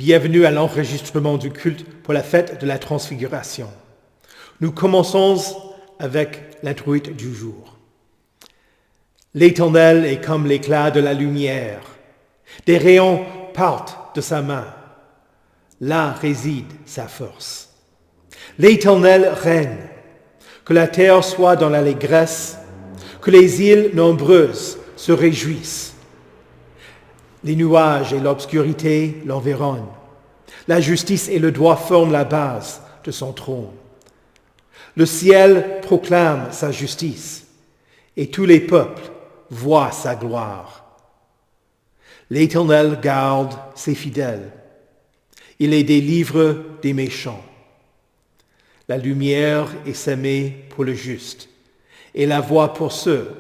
Bienvenue à l'enregistrement du culte pour la fête de la Transfiguration. Nous commençons avec l'introïte du jour. L'Éternel est comme l'éclat de la lumière. Des rayons partent de sa main. Là réside sa force. L'Éternel règne. Que la terre soit dans l'allégresse, que les îles nombreuses se réjouissent. Les nuages et l'obscurité l'environnent. La justice et le droit forment la base de son trône. Le ciel proclame sa justice et tous les peuples voient sa gloire. L'Éternel garde ses fidèles. Il les délivre des méchants. La lumière est semée pour le juste et la voie pour ceux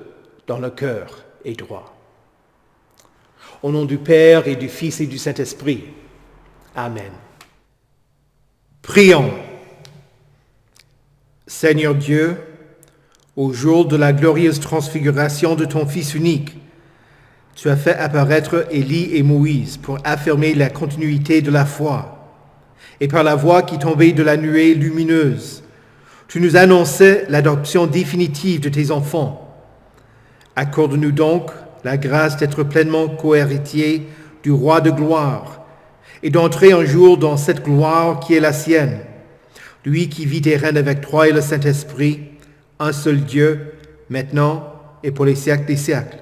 dont le cœur est droit. Au nom du Père et du Fils et du Saint-Esprit. Amen. Prions. Seigneur Dieu, au jour de la glorieuse transfiguration de ton Fils unique, tu as fait apparaître Élie et Moïse pour affirmer la continuité de la foi. Et par la voix qui tombait de la nuée lumineuse, tu nous annonçais l'adoption définitive de tes enfants. Accorde-nous donc la grâce d'être pleinement co-héritiers du Roi de gloire et d'entrer un jour dans cette gloire qui est la sienne, lui qui vit et règne avec toi et le Saint-Esprit, un seul Dieu, maintenant et pour les siècles des siècles.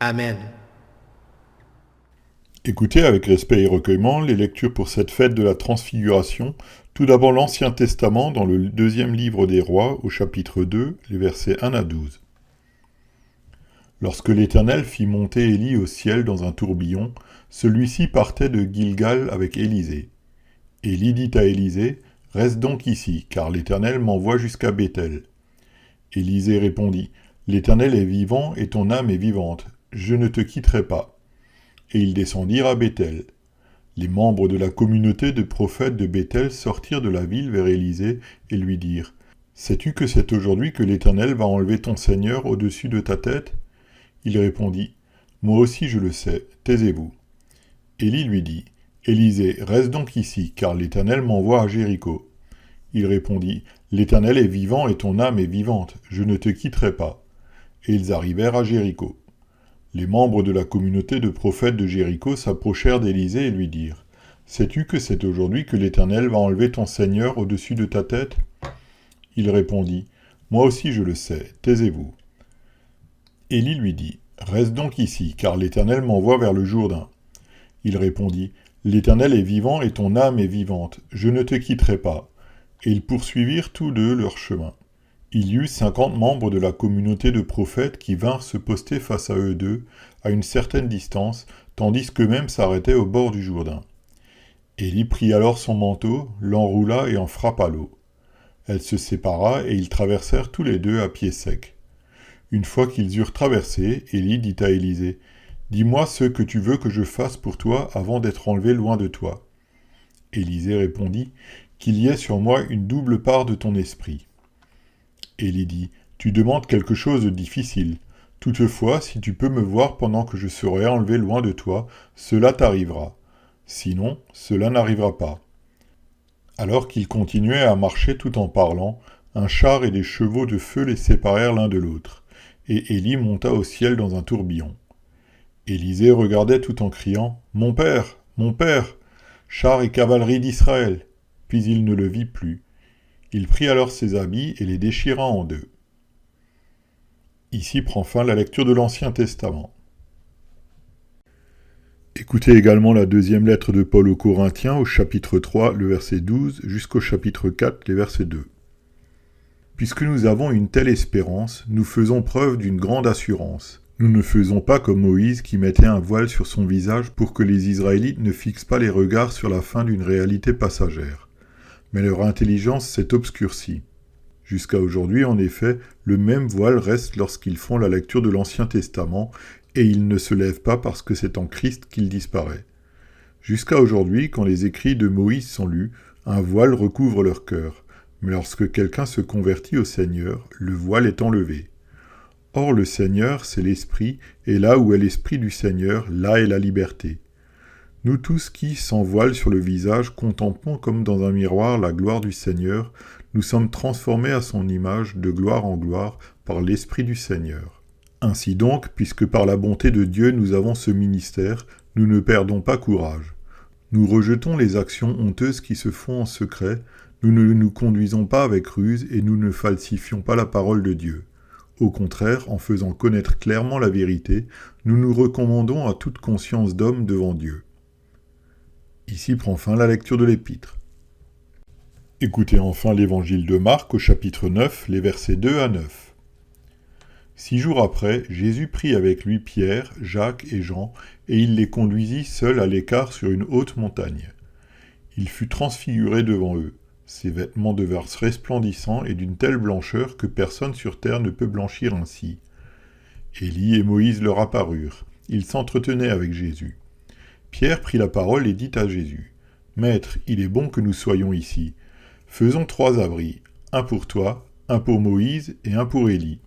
Amen. Écoutez avec respect et recueillement les lectures pour cette fête de la Transfiguration, tout d'abord l'Ancien Testament dans le deuxième livre des Rois, au chapitre 2, les versets 1 à 12. Lorsque l'Éternel fit monter Élie au ciel dans un tourbillon, celui-ci partait de Gilgal avec Élisée. Élie dit à Élisée, « Reste donc ici, car l'Éternel m'envoie jusqu'à Béthel. » Élisée répondit, « L'Éternel est vivant et ton âme est vivante, je ne te quitterai pas. » Et ils descendirent à Béthel. Les membres de la communauté de prophètes de Béthel sortirent de la ville vers Élisée et lui dirent, « Sais-tu que c'est aujourd'hui que l'Éternel va enlever ton Seigneur au-dessus de ta tête ?» Il répondit, « Moi aussi je le sais, taisez-vous. » Élie lui dit, « Élisée, reste donc ici, car l'Éternel m'envoie à Jéricho. » Il répondit, « L'Éternel est vivant et ton âme est vivante, je ne te quitterai pas. » Et ils arrivèrent à Jéricho. Les membres de la communauté de prophètes de Jéricho s'approchèrent d'Élisée et lui dirent, « Sais-tu que c'est aujourd'hui que l'Éternel va enlever ton Seigneur au-dessus de ta tête ?» Il répondit, « Moi aussi je le sais, taisez-vous. » Élie lui dit, « Reste donc ici, car l'Éternel m'envoie vers le Jourdain. » Il répondit, « L'Éternel est vivant et ton âme est vivante, je ne te quitterai pas. » Et ils poursuivirent tous deux leur chemin. Il y eut 50 membres de la communauté de prophètes qui vinrent se poster face à eux deux, à une certaine distance, tandis qu'eux-mêmes s'arrêtaient au bord du Jourdain. Élie prit alors son manteau, l'enroula et en frappa l'eau. Elle se sépara et ils traversèrent tous les deux à pied sec. Une fois qu'ils eurent traversé, Élie dit à Élisée, « Dis-moi ce que tu veux que je fasse pour toi avant d'être enlevé loin de toi. » Élisée répondit, « Qu'il y ait sur moi une double part de ton esprit. » Élie dit, « Tu demandes quelque chose de difficile. Toutefois, si tu peux me voir pendant que je serai enlevé loin de toi, cela t'arrivera. Sinon, cela n'arrivera pas. » Alors qu'ils continuaient à marcher tout en parlant, un char et des chevaux de feu les séparèrent l'un de l'autre. Et Élie monta au ciel dans un tourbillon. Élisée regardait tout en criant « Mon père, chars et cavalerie d'Israël !» Puis il ne le vit plus. Il prit alors ses habits et les déchira en deux. Ici prend fin la lecture de l'Ancien Testament. Écoutez également la deuxième lettre de Paul aux Corinthiens au chapitre 3, le verset 12, jusqu'au chapitre 4, les versets 2. Puisque nous avons une telle espérance, nous faisons preuve d'une grande assurance. Nous ne faisons pas comme Moïse qui mettait un voile sur son visage pour que les Israélites ne fixent pas les regards sur la fin d'une réalité passagère. Mais leur intelligence s'est obscurcie. Jusqu'à aujourd'hui, en effet, le même voile reste lorsqu'ils font la lecture de l'Ancien Testament et il ne se lève pas parce que c'est en Christ qu'il disparaît. Jusqu'à aujourd'hui, quand les écrits de Moïse sont lus, un voile recouvre leur cœur. Mais lorsque quelqu'un se convertit au Seigneur, le voile est enlevé. Or le Seigneur, c'est l'Esprit, et là où est l'Esprit du Seigneur, là est la liberté. Nous tous qui, sans voile sur le visage, contemplons comme dans un miroir la gloire du Seigneur, nous sommes transformés à son image de gloire en gloire par l'Esprit du Seigneur. Ainsi donc, puisque par la bonté de Dieu nous avons ce ministère, nous ne perdons pas courage. Nous rejetons les actions honteuses qui se font en secret, nous ne nous conduisons pas avec ruse et nous ne falsifions pas la parole de Dieu. Au contraire, en faisant connaître clairement la vérité, nous nous recommandons à toute conscience d'homme devant Dieu. Ici prend fin la lecture de l'Épître. Écoutez enfin l'Évangile de Marc au chapitre 9, les versets 2 à 9. 6 jours après, Jésus prit avec lui Pierre, Jacques et Jean, et il les conduisit seuls à l'écart sur une haute montagne. Il fut transfiguré devant eux. Ses vêtements devinrent resplendissants et d'une telle blancheur que personne sur terre ne peut blanchir ainsi. Élie et Moïse leur apparurent. Ils s'entretenaient avec Jésus. Pierre prit la parole et dit à Jésus : « Maître, il est bon que nous soyons ici. Faisons 3 abris, un pour toi, un pour Moïse et un pour Élie. »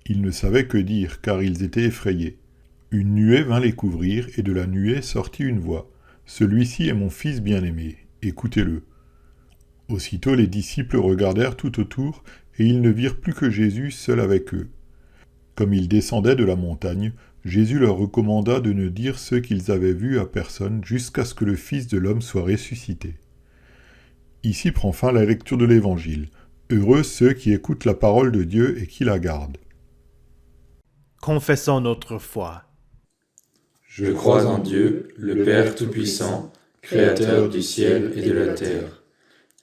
Ils ne savaient que dire, car ils étaient effrayés. Une nuée vint les couvrir, et de la nuée sortit une voix. « Celui-ci est mon fils bien-aimé, écoutez-le. » Aussitôt les disciples regardèrent tout autour, et ils ne virent plus que Jésus seul avec eux. Comme ils descendaient de la montagne, Jésus leur recommanda de ne dire ce qu'ils avaient vu à personne jusqu'à ce que le Fils de l'homme soit ressuscité. Ici prend fin la lecture de l'Évangile. Heureux ceux qui écoutent la parole de Dieu et qui la gardent. Confessons notre foi. Je crois en Dieu, le Père Tout-Puissant, Créateur du ciel et de la terre.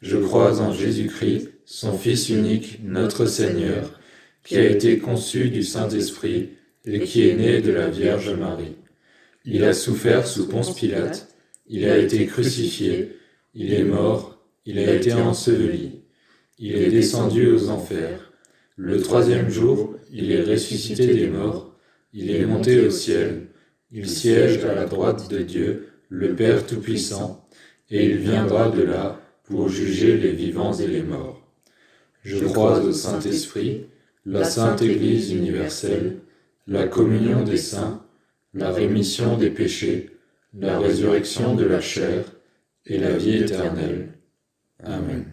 Je crois en Jésus-Christ, son Fils unique, notre Seigneur, qui a été conçu du Saint-Esprit et qui est né de la Vierge Marie. Il a souffert sous Ponce Pilate, il a été crucifié, il est mort, il a été enseveli, il est descendu aux enfers. Le 3e jour, il est ressuscité des morts, il est monté au ciel, il siège à la droite de Dieu, le Père Tout-Puissant, et il viendra de là pour juger les vivants et les morts. Je crois au Saint-Esprit, la Sainte Église universelle, la communion des saints, la rémission des péchés, la résurrection de la chair et la vie éternelle. Amen.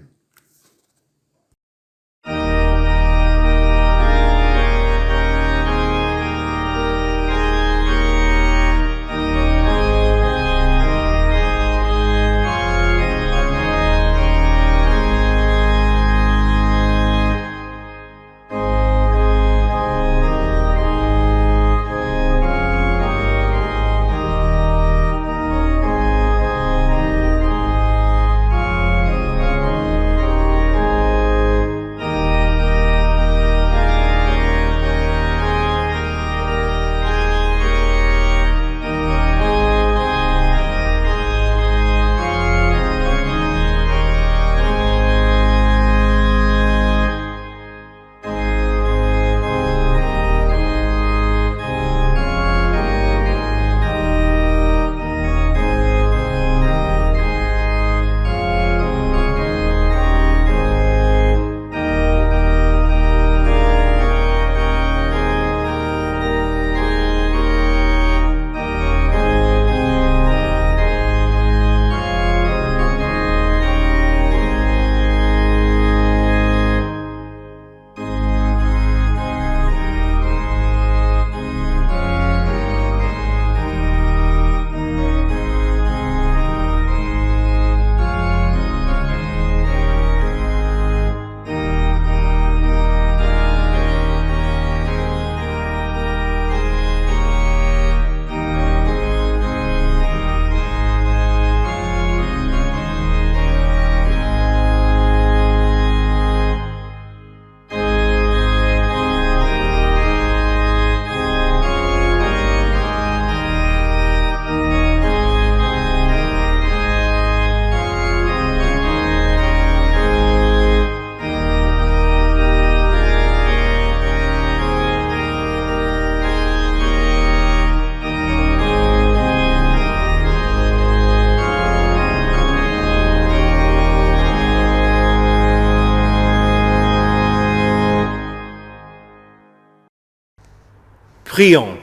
Prions.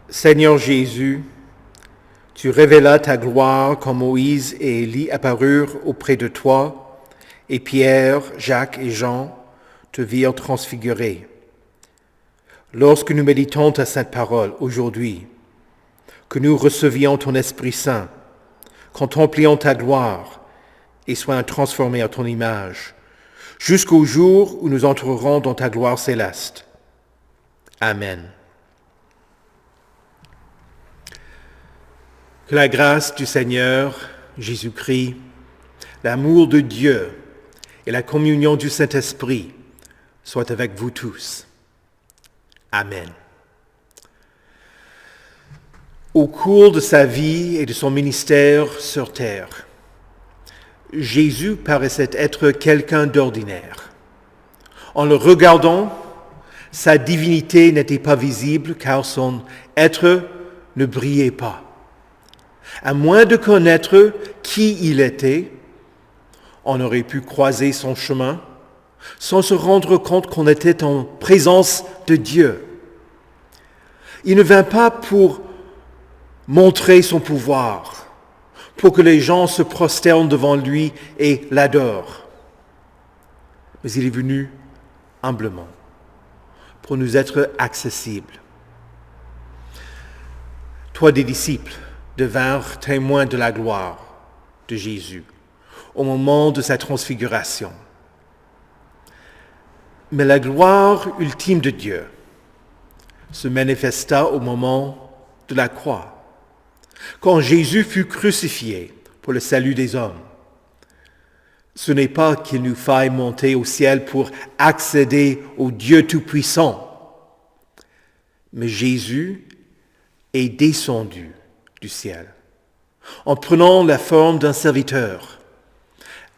Seigneur Jésus, Tu révélas ta gloire quand Moïse et Élie apparurent auprès de toi, et Pierre, Jacques et Jean te virent transfiguré. Lorsque nous méditons ta sainte parole aujourd'hui, que nous recevions ton Esprit Saint, contemplions ta gloire et soyons transformés à ton image, jusqu'au jour où nous entrerons dans ta gloire céleste. Amen. Que la grâce du Seigneur Jésus-Christ, l'amour de Dieu et la communion du Saint-Esprit soient avec vous tous. Amen. Au cours de sa vie et de son ministère sur terre, Jésus paraissait être quelqu'un d'ordinaire. En le regardant, sa divinité n'était pas visible car son être ne brillait pas. À moins de connaître qui il était, on aurait pu croiser son chemin sans se rendre compte qu'on était en présence de Dieu. Il ne vint pas pour montrer son pouvoir, pour que les gens se prosternent devant lui et l'adorent. Mais il est venu humblement, pour nous être accessible. Toi, des disciples, devinrent témoins de la gloire de Jésus au moment de sa transfiguration. Mais la gloire ultime de Dieu se manifesta au moment de la croix, quand Jésus fut crucifié pour le salut des hommes. Ce n'est pas qu'il nous faille monter au ciel pour accéder au Dieu Tout-Puissant, mais Jésus est descendu du ciel en prenant la forme d'un serviteur,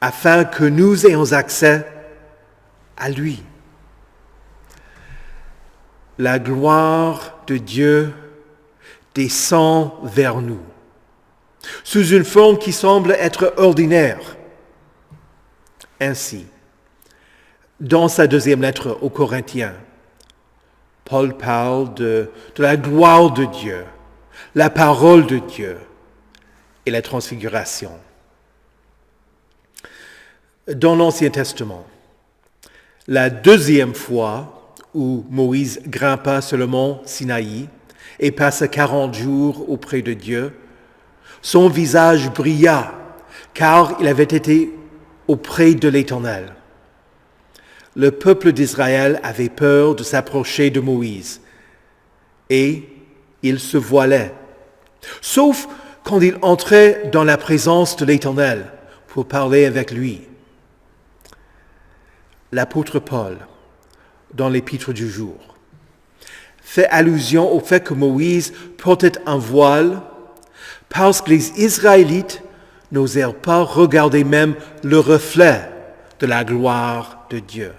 afin que nous ayons accès à lui. La gloire de Dieu descend vers nous, sous une forme qui semble être ordinaire. Ainsi, dans sa deuxième lettre aux Corinthiens, Paul parle de la gloire de Dieu, la parole de Dieu et la transfiguration. Dans l'Ancien Testament, la deuxième fois où Moïse grimpa sur le mont Sinaï et passa 40 jours auprès de Dieu, son visage brilla, car il avait été auprès de l'Éternel. Le peuple d'Israël avait peur de s'approcher de Moïse, et il se voilait, sauf quand il entrait dans la présence de l'Éternel pour parler avec lui. L'apôtre Paul, dans l'épître du jour, fait allusion au fait que Moïse portait un voile parce que les Israélites n'osèrent pas regarder même le reflet de la gloire de Dieu.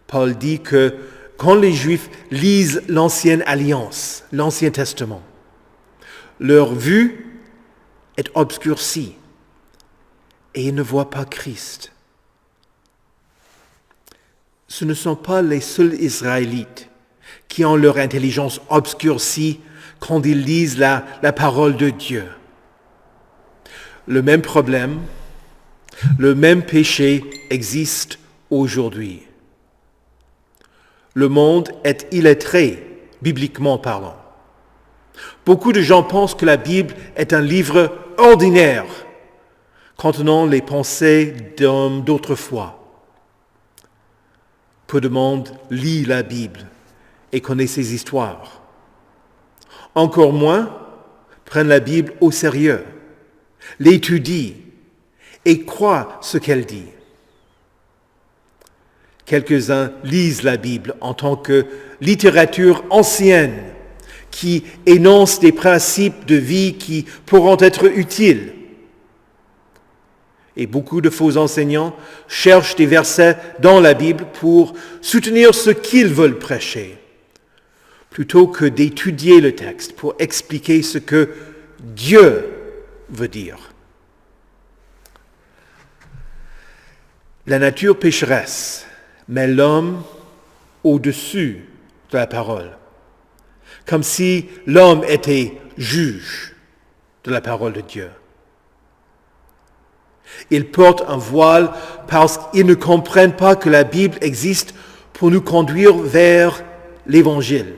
Paul dit que quand les Juifs lisent l'Ancienne Alliance, l'Ancien Testament, leur vue est obscurcie et ils ne voient pas Christ. Ce ne sont pas les seuls Israélites qui ont leur intelligence obscurcie quand ils lisent la parole de Dieu. Le même problème, le même péché existe aujourd'hui. Le monde est illettré, bibliquement parlant. Beaucoup de gens pensent que la Bible est un livre ordinaire, contenant les pensées d'hommes d'autrefois. Peu de monde lit la Bible et connaît ses histoires. Encore moins prennent la Bible au sérieux, l'étudient et croient ce qu'elle dit. Quelques-uns lisent la Bible en tant que littérature ancienne qui énonce des principes de vie qui pourront être utiles. Et beaucoup de faux enseignants cherchent des versets dans la Bible pour soutenir ce qu'ils veulent prêcher, plutôt que d'étudier le texte pour expliquer ce que Dieu veut dire. La nature pécheresse met l'homme au-dessus de la parole. comme si l'homme était juge de la parole de Dieu. Ils portent un voile parce qu'ils ne comprennent pas que la Bible existe pour nous conduire vers l'Évangile,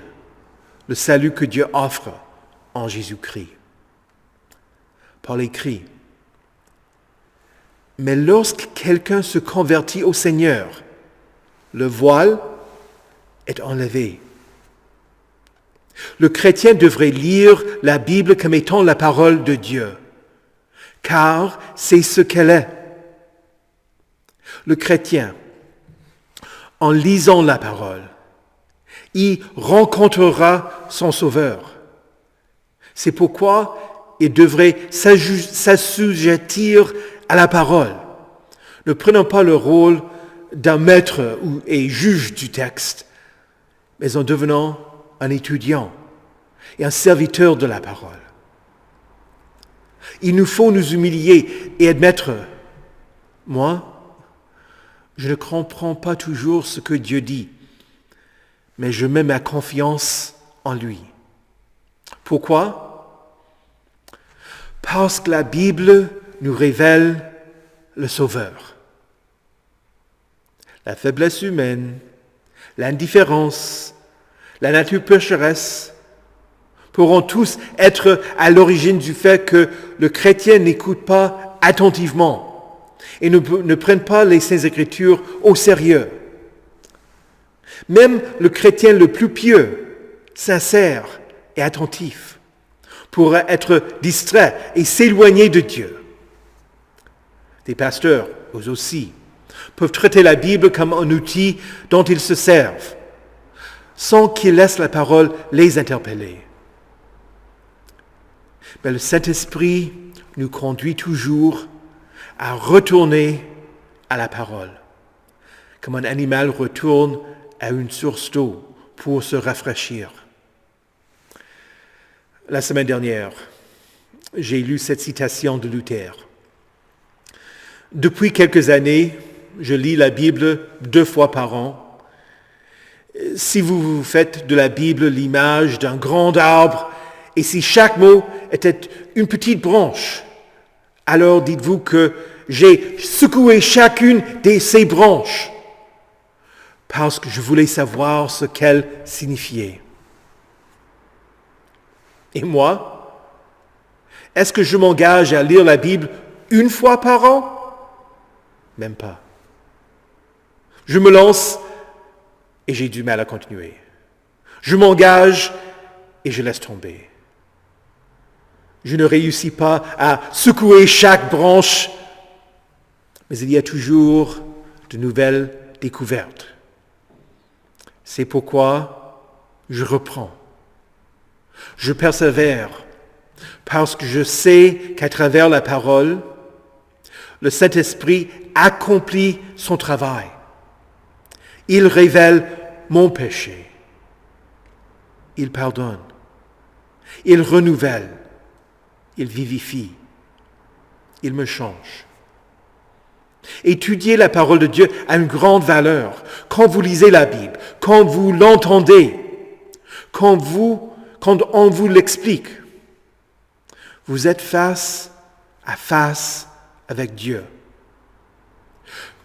le salut que Dieu offre en Jésus-Christ. Paul écrit, « Mais lorsque quelqu'un se convertit au Seigneur, le voile est enlevé. » Le chrétien devrait lire la Bible comme étant la parole de Dieu, car c'est ce qu'elle est. Le chrétien, en lisant la parole, il rencontrera son Sauveur. C'est pourquoi il devrait s'assujettir à la parole, ne prenant pas le rôle d'un maître et juge du texte, mais en devenant un étudiant et un serviteur de la parole. Il nous faut nous humilier et admettre, moi, je ne comprends pas toujours ce que Dieu dit, mais je mets ma confiance en lui. Pourquoi? Parce que la Bible nous révèle le Sauveur. La faiblesse humaine, l'indifférence, la nature pécheresse pourront tous être à l'origine du fait que le chrétien n'écoute pas attentivement et ne prenne pas les Saintes Écritures au sérieux. Même le chrétien le plus pieux, sincère et attentif pourra être distrait et s'éloigner de Dieu. Des pasteurs, eux aussi, peuvent traiter la Bible comme un outil dont ils se servent, sans qu'ils laissent la parole les interpeller. Mais le Saint-Esprit nous conduit toujours à retourner à la parole, comme un animal retourne à une source d'eau pour se rafraîchir. La semaine dernière, j'ai lu cette citation de Luther. Depuis quelques années, je lis la Bible 2 fois par an. Si vous faites de la Bible l'image d'un grand arbre, et si chaque mot était une petite branche, alors dites-vous que j'ai secoué chacune de ces branches, parce que je voulais savoir ce qu'elles signifiaient. Et moi, est-ce que je m'engage à lire la Bible 1 fois par an? Même pas. Je me lance et j'ai du mal à continuer. Je m'engage et je laisse tomber. Je ne réussis pas à secouer chaque branche, mais il y a toujours de nouvelles découvertes. C'est pourquoi je reprends. Je persévère parce que je sais qu'à travers la parole, le Saint-Esprit accomplit son travail. Il révèle mon péché. Il pardonne. Il renouvelle. Il vivifie. Il me change. Étudier la parole de Dieu a une grande valeur. Quand vous lisez la Bible, quand vous l'entendez, quand on vous l'explique, vous êtes face à face avec Dieu.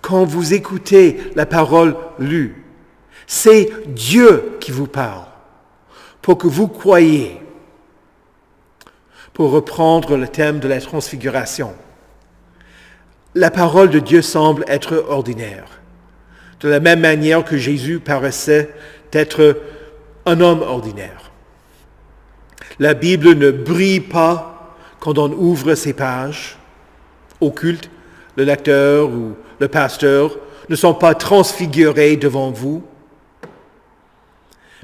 Quand vous écoutez la parole lue, c'est Dieu qui vous parle pour que vous croyiez. Pour reprendre le thème de la transfiguration, la parole de Dieu semble être ordinaire, de la même manière que Jésus paraissait être un homme ordinaire. La Bible ne brille pas quand on ouvre ses pages. Au culte, le lecteur ou le pasteur ne sont pas transfigurés devant vous.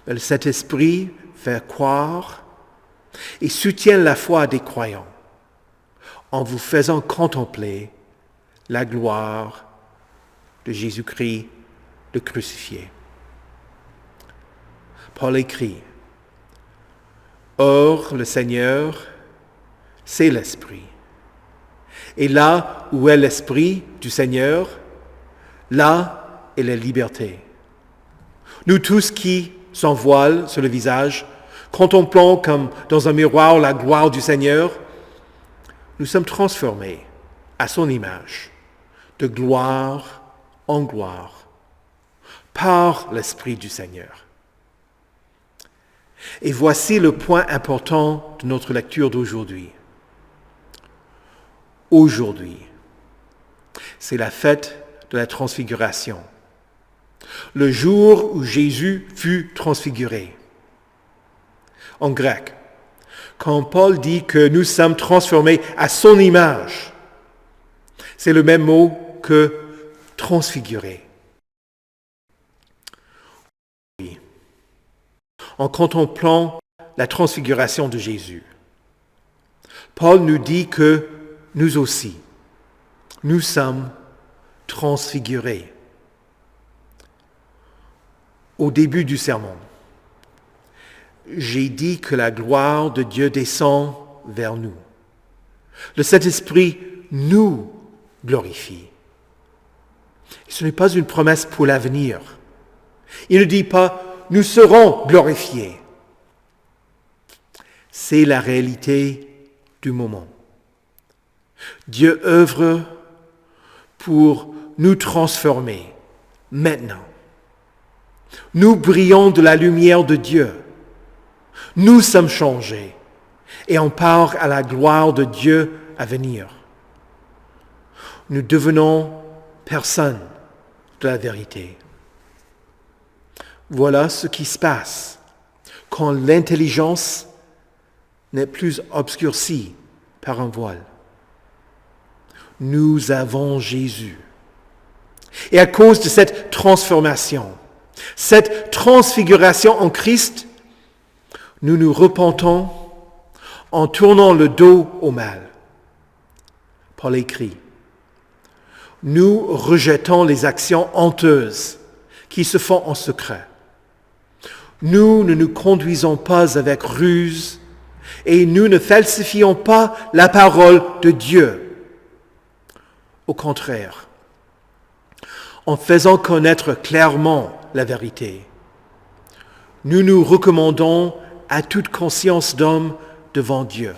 Mais le Saint-Esprit fait croire et soutient la foi des croyants en vous faisant contempler la gloire de Jésus-Christ le crucifié. Paul écrit, « Or, le Seigneur, c'est l'Esprit. Et là où est l'Esprit du Seigneur, là est la liberté. Nous tous qui, sans voile sur le visage, contemplant comme dans un miroir la gloire du Seigneur, nous sommes transformés à son image, de gloire en gloire, par l'Esprit du Seigneur. Et voici le point important de notre lecture d'aujourd'hui. Aujourd'hui, c'est la fête de la transfiguration, le jour où Jésus fut transfiguré. En grec, quand Paul dit que nous sommes transformés à son image, c'est le même mot que transfiguré. En contemplant la transfiguration de Jésus, Paul nous dit que nous aussi, nous sommes transfigurés. Au début du sermon, j'ai dit que la gloire de Dieu descend vers nous. Le Saint-Esprit nous glorifie. Ce n'est pas une promesse pour l'avenir. Il ne dit pas « nous serons glorifiés ». C'est la réalité du moment. Dieu œuvre pour nous transformer maintenant. Nous brillons de la lumière de Dieu. Nous sommes changés et on part à la gloire de Dieu à venir. Nous devenons personnes de la vérité. Voilà ce qui se passe quand l'intelligence n'est plus obscurcie par un voile. Nous avons Jésus. Et à cause de cette transformation, cette transfiguration en Christ, nous nous repentons en tournant le dos au mal. Paul écrit, nous rejetons les actions honteuses qui se font en secret. Nous ne nous conduisons pas avec ruse et nous ne falsifions pas la parole de Dieu. Au contraire, en faisant connaître clairement la vérité, nous nous recommandons à toute conscience d'homme devant Dieu.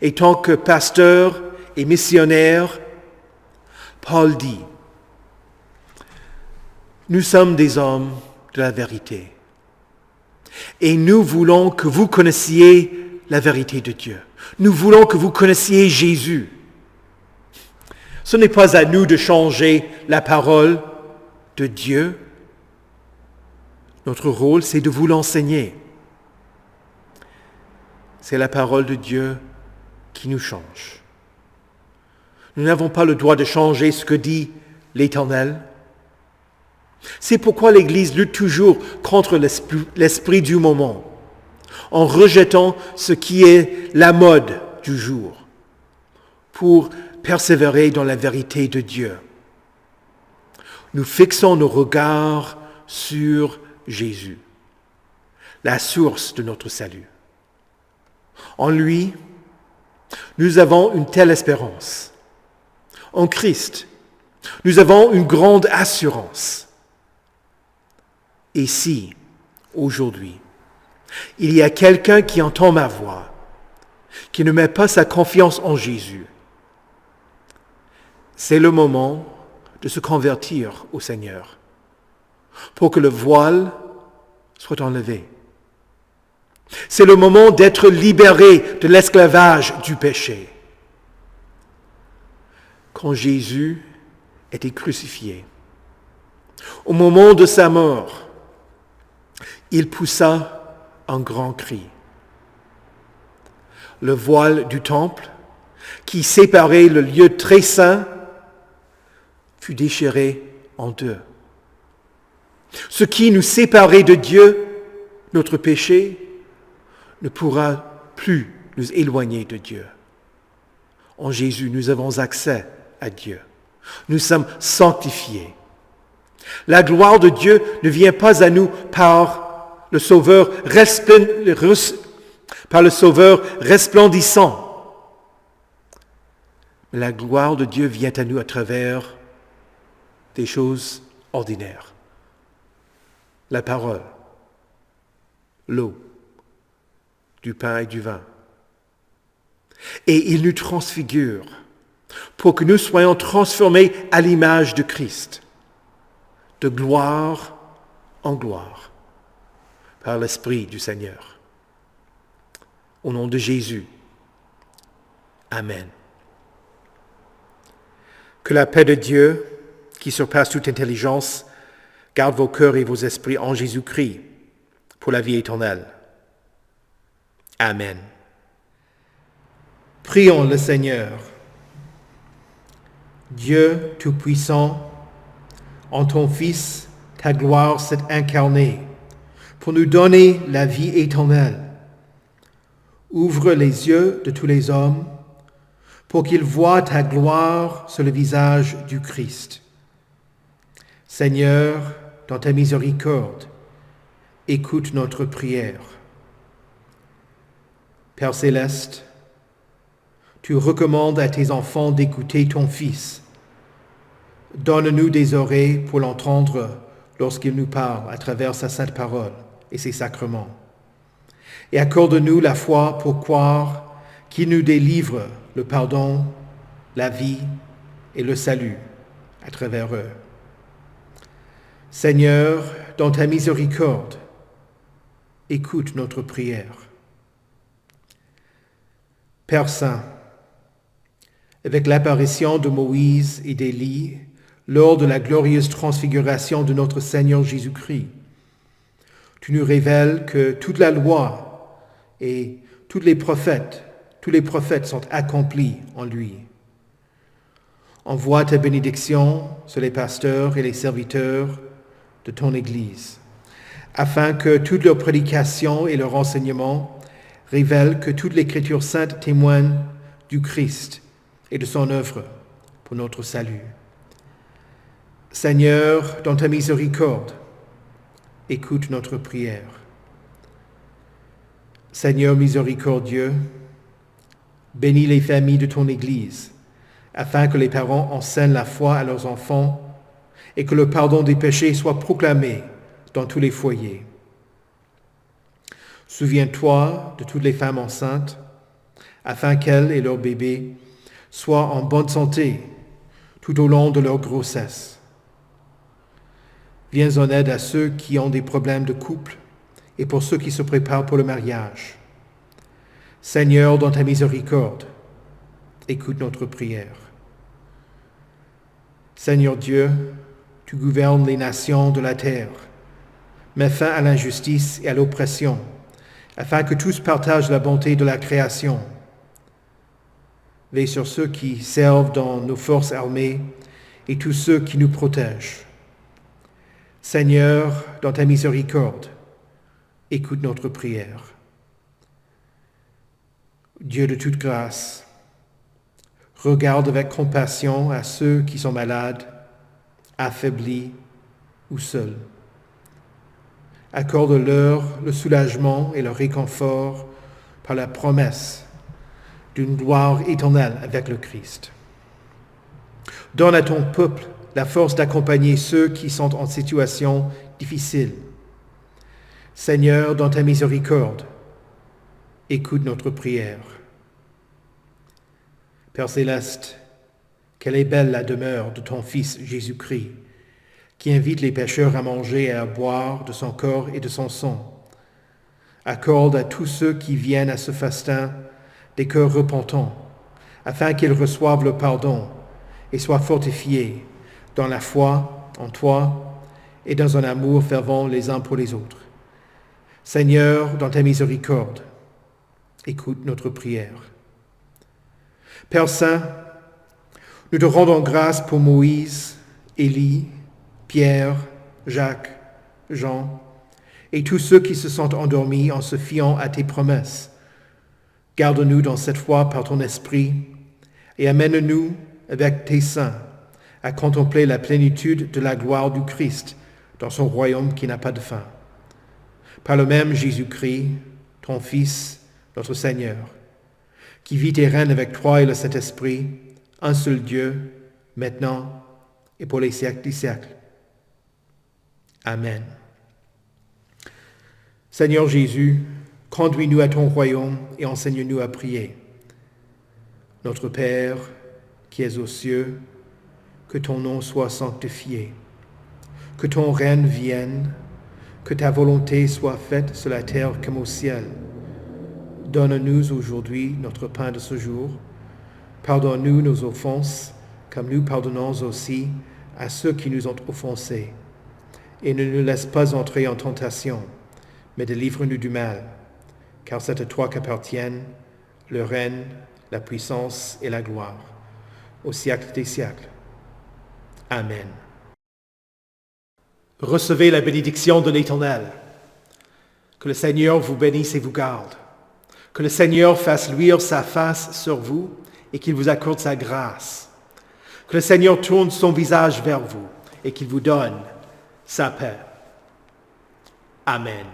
Et tant que pasteur et missionnaire, Paul dit, nous sommes des hommes de la vérité. Et nous voulons que vous connaissiez la vérité de Dieu. Nous voulons que vous connaissiez Jésus. Ce n'est pas à nous de changer la parole de Dieu. Notre rôle, c'est de vous l'enseigner. C'est la parole de Dieu qui nous change. Nous n'avons pas le droit de changer ce que dit l'Éternel. C'est pourquoi l'Église lutte toujours contre l'esprit du moment, en rejetant ce qui est la mode du jour, pour persévérer dans la vérité de Dieu. Nous fixons nos regards sur Jésus, la source de notre salut. En lui, nous avons une telle espérance. En Christ, nous avons une grande assurance. Et si, aujourd'hui, il y a quelqu'un qui entend ma voix, qui ne met pas sa confiance en Jésus, c'est le moment de se convertir au Seigneur, pour que le voile soit enlevé. C'est le moment d'être libéré de l'esclavage du péché. Quand Jésus était crucifié, au moment de sa mort, il poussa un grand cri. Le voile du temple, qui séparait le lieu très saint, fut déchiré en deux. Ce qui nous séparait de Dieu, notre péché, ne pourra plus nous éloigner de Dieu. En Jésus, nous avons accès à Dieu. Nous sommes sanctifiés. La gloire de Dieu ne vient pas à nous par le Sauveur resplendissant. Mais la gloire de Dieu vient à nous à travers des choses ordinaires. La parole, l'eau, du pain et du vin. Et il nous transfigure pour que nous soyons transformés à l'image de Christ, de gloire en gloire, par l'Esprit du Seigneur. Au nom de Jésus. Amen. Que la paix de Dieu, qui surpasse toute intelligence, garde vos cœurs et vos esprits en Jésus-Christ pour la vie éternelle. Amen. Prions le Seigneur. Dieu Tout-Puissant, en ton Fils, ta gloire s'est incarnée pour nous donner la vie éternelle. Ouvre les yeux de tous les hommes pour qu'ils voient ta gloire sur le visage du Christ. Seigneur, dans ta miséricorde, écoute notre prière. Père céleste, tu recommandes à tes enfants d'écouter ton Fils. Donne-nous des oreilles pour l'entendre lorsqu'il nous parle à travers sa sainte parole et ses sacrements. Et accorde-nous la foi pour croire qu'il nous délivre le pardon, la vie et le salut à travers eux. Seigneur, dans ta miséricorde, écoute notre prière. Père Saint, avec l'apparition de Moïse et d'Élie lors de la glorieuse transfiguration de notre Seigneur Jésus-Christ, tu nous révèles que toute la loi et tous les prophètes sont accomplis en lui. Envoie ta bénédiction sur les pasteurs et les serviteurs de ton Église, afin que toute leur prédication et leur enseignement révèlent que toute l'Écriture sainte témoigne du Christ et de son œuvre pour notre salut. Seigneur, dans ta miséricorde, écoute notre prière. Seigneur miséricordieux, bénis les familles de ton Église, afin que les parents enseignent la foi à leurs enfants et que le pardon des péchés soit proclamé dans tous les foyers. Souviens-toi de toutes les femmes enceintes, afin qu'elles et leurs bébés soient en bonne santé tout au long de leur grossesse. Viens en aide à ceux qui ont des problèmes de couple et pour ceux qui se préparent pour le mariage. Seigneur, dans ta miséricorde, écoute notre prière. Seigneur Dieu, tu gouvernes les nations de la terre. Mets fin à l'injustice et à l'oppression, afin que tous partagent la bonté de la création. Veille sur ceux qui servent dans nos forces armées et tous ceux qui nous protègent. Seigneur, dans ta miséricorde, écoute notre prière. Dieu de toute grâce, regarde avec compassion à ceux qui sont malades, affaiblis ou seuls. Accorde-leur le soulagement et le réconfort par la promesse d'une gloire éternelle avec le Christ. Donne à ton peuple la force d'accompagner ceux qui sont en situation difficile. Seigneur, dans ta miséricorde, écoute notre prière. Père céleste, quelle est belle la demeure de ton Fils Jésus-Christ, qui invite les pécheurs à manger et à boire de son corps et de son sang. Accorde à tous ceux qui viennent à ce festin des cœurs repentants, afin qu'ils reçoivent le pardon et soient fortifiés dans la foi en toi et dans un amour fervent les uns pour les autres. Seigneur, dans ta miséricorde, écoute notre prière. Père Saint, nous te rendons grâce pour Moïse, Élie, Pierre, Jacques, Jean, et tous ceux qui se sont endormis en se fiant à tes promesses. Garde-nous dans cette foi par ton esprit et amène-nous avec tes saints à contempler la plénitude de la gloire du Christ dans son royaume qui n'a pas de fin. Par le même Jésus-Christ, ton Fils, notre Seigneur, qui vit et règne avec toi et le Saint-Esprit, un seul Dieu, maintenant et pour les siècles des siècles. Amen. Seigneur Jésus, conduis-nous à ton royaume et enseigne-nous à prier. Notre Père, qui es aux cieux, que ton nom soit sanctifié, que ton règne vienne, que ta volonté soit faite sur la terre comme au ciel. Donne-nous aujourd'hui notre pain de ce jour. Pardonne-nous nos offenses, comme nous pardonnons aussi à ceux qui nous ont offensés. Et ne nous laisse pas entrer en tentation, mais délivre-nous du mal, car c'est à toi qu'appartiennent le règne, la puissance et la gloire, au siècle des siècles. Amen. Recevez la bénédiction de l'Éternel. Que le Seigneur vous bénisse et vous garde. Que le Seigneur fasse luire sa face sur vous et qu'il vous accorde sa grâce. Que le Seigneur tourne son visage vers vous et qu'il vous donne sa paix. Amen.